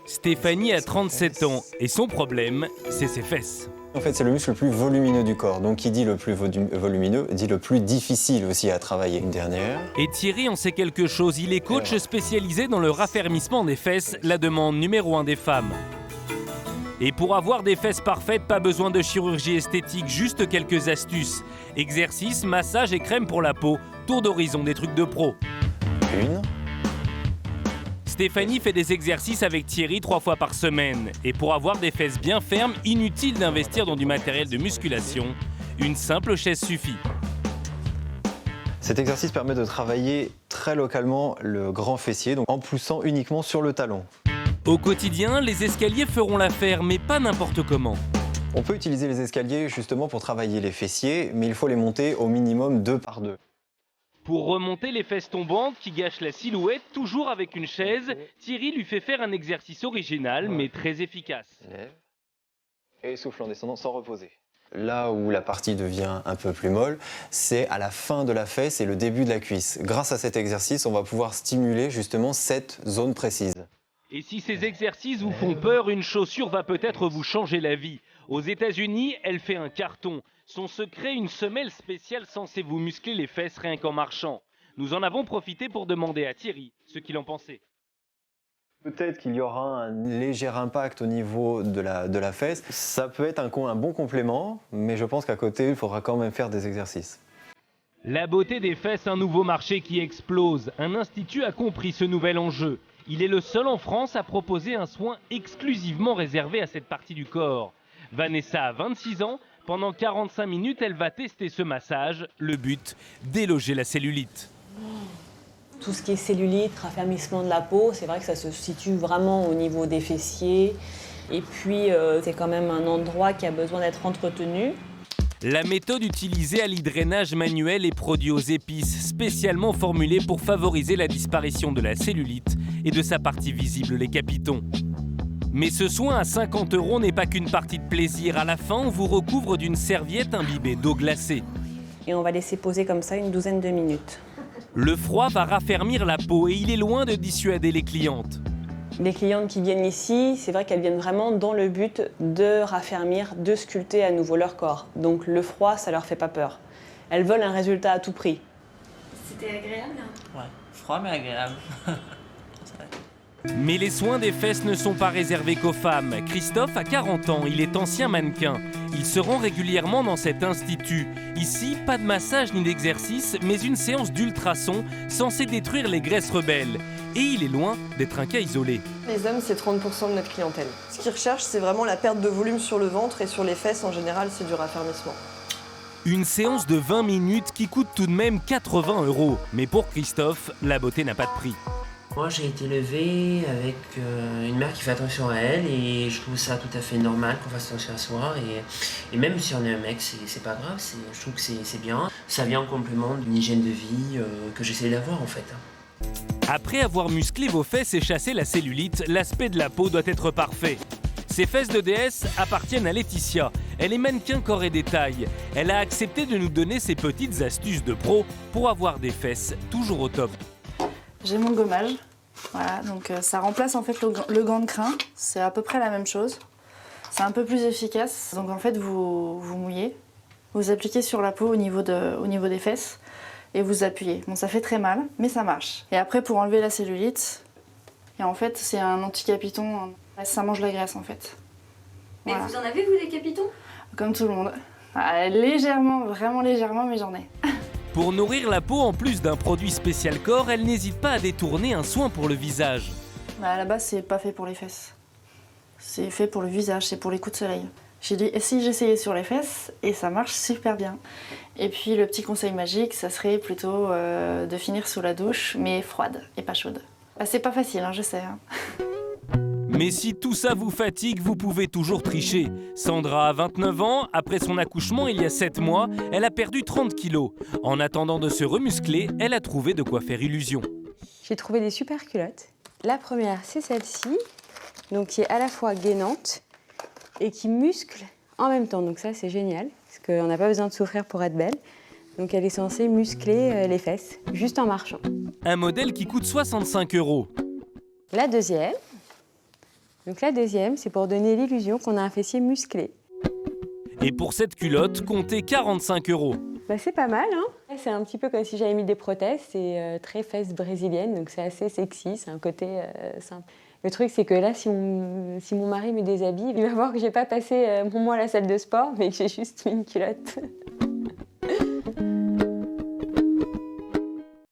Stéphanie a 37 ans et son problème, c'est ses fesses. En fait, c'est le muscle le plus volumineux du corps. Donc, qui dit le plus volumineux, dit le plus difficile aussi à travailler. Une dernière. Et Thierry en sait quelque chose. Il est coach spécialisé dans le raffermissement des fesses, la demande numéro 1 des femmes. Et pour avoir des fesses parfaites, pas besoin de chirurgie esthétique, juste quelques astuces. Exercices, massage et crème pour la peau. Tour d'horizon des trucs de pro. Une. Stéphanie fait des exercices avec Thierry 3 fois par semaine. Et pour avoir des fesses bien fermes, inutile d'investir dans du matériel de musculation. Une simple chaise suffit. Cet exercice permet de travailler très localement le grand fessier, donc en poussant uniquement sur le talon. Au quotidien, les escaliers feront l'affaire, mais pas n'importe comment. On peut utiliser les escaliers justement pour travailler les fessiers, mais il faut les monter au minimum 2 par 2. Pour remonter les fesses tombantes qui gâchent la silhouette, toujours avec une chaise, Thierry lui fait faire un exercice original, mais très efficace. Lève et souffle en descendant sans reposer. Là où la partie devient un peu plus molle, c'est à la fin de la fesse et le début de la cuisse. Grâce à cet exercice, on va pouvoir stimuler justement cette zone précise. Et si ces exercices vous font peur, une chaussure va peut-être vous changer la vie. Aux États-Unis, elle fait un carton. Son secret, une semelle spéciale censée vous muscler les fesses rien qu'en marchant. Nous en avons profité pour demander à Thierry ce qu'il en pensait. Peut-être qu'il y aura un léger impact au niveau de la fesse. Ça peut être un bon complément, mais je pense qu'à côté, il faudra quand même faire des exercices. La beauté des fesses, un nouveau marché qui explose. Un institut a compris ce nouvel enjeu. Il est le seul en France à proposer un soin exclusivement réservé à cette partie du corps. Vanessa a 26 ans. Pendant 45 minutes, elle va tester ce massage. Le but, déloger la cellulite. Tout ce qui est cellulite, raffermissement de la peau, c'est vrai que ça se situe vraiment au niveau des fessiers. Et puis, c'est quand même un endroit qui a besoin d'être entretenu. La méthode utilisée allie drainage manuel et produit aux épices, spécialement formulée pour favoriser la disparition de la cellulite et de sa partie visible, les capitons. Mais ce soin à 50 € n'est pas qu'une partie de plaisir. À la fin, on vous recouvre d'une serviette imbibée d'eau glacée. Et on va laisser poser comme ça une douzaine de minutes. Le froid va raffermir la peau et il est loin de dissuader les clientes. Les clientes qui viennent ici, c'est vrai qu'elles viennent vraiment dans le but de raffermir, de sculpter à nouveau leur corps. Donc le froid, ça leur fait pas peur. Elles veulent un résultat à tout prix. C'était agréable, hein ? Ouais, froid mais agréable. Mais les soins des fesses ne sont pas réservés qu'aux femmes. Christophe a 40 ans, il est ancien mannequin. Il se rend régulièrement dans cet institut. Ici, pas de massage ni d'exercice, mais une séance d'ultrasons censée détruire les graisses rebelles. Et il est loin d'être un cas isolé. Les hommes, c'est 30% de notre clientèle. Ce qu'ils recherchent, c'est vraiment la perte de volume sur le ventre et sur les fesses, en général, c'est du raffermissement. Une séance de 20 minutes qui coûte tout de même 80 €. Mais pour Christophe, la beauté n'a pas de prix. Moi j'ai été élevé avec une mère qui fait attention à elle et je trouve ça tout à fait normal qu'on fasse attention à soi et même si on est un mec c'est pas grave, je trouve que c'est bien. Ça vient en complément d'une hygiène de vie que j'essaie d'avoir en fait. Après avoir musclé vos fesses et chassé la cellulite, l'aspect de la peau doit être parfait. Ces fesses de déesse appartiennent à Laetitia. Elle est mannequin corps et détail. Elle a accepté de nous donner ses petites astuces de pro pour avoir des fesses toujours au top. J'ai mon gommage, voilà, donc ça remplace en fait le gant de crin, c'est à peu près la même chose. C'est un peu plus efficace, donc en fait vous mouillez, vous appliquez sur la peau au niveau des fesses et vous appuyez. Bon ça fait très mal, mais ça marche. Et après pour enlever la cellulite, et en fait c'est un anti-capiton, ça mange la graisse en fait. Mais Voilà. vous en avez vous des capitons ? Comme tout le monde. Ah, légèrement, vraiment légèrement, mais j'en ai. Pour nourrir la peau, en plus d'un produit spécial corps, elle n'hésite pas à détourner un soin pour le visage. Bah, à la base, c'est pas fait pour les fesses. C'est fait pour le visage, c'est pour les coups de soleil. J'ai dit, et si j'essayais sur les fesses, et ça marche super bien. Et puis le petit conseil magique, ça serait plutôt de finir sous la douche, mais froide et pas chaude. Bah, c'est pas facile, hein, je sais. Hein. Mais si tout ça vous fatigue, vous pouvez toujours tricher. Sandra a 29 ans, après son accouchement il y a 7 mois, elle a perdu 30 kilos. En attendant de se remuscler, elle a trouvé de quoi faire illusion. J'ai trouvé des super culottes. La première, c'est celle-ci, donc qui est à la fois gainante et qui muscle en même temps. Donc ça, c'est génial, parce qu'on n'a pas besoin de souffrir pour être belle. Donc elle est censée muscler les fesses, juste en marchant. Un modèle qui coûte 65 €. La deuxième, Donc la deuxième, c'est pour donner l'illusion qu'on a un fessier musclé. Et pour cette culotte, comptez 45 €. Bah, c'est pas mal, hein. C'est un petit peu comme si j'avais mis des prothèses, c'est très fesses brésiliennes, donc c'est assez sexy, c'est un côté simple. Le truc, c'est que là, si mon mari me déshabille, il va voir que j'ai pas passé mon mois à la salle de sport, mais que j'ai juste mis une culotte.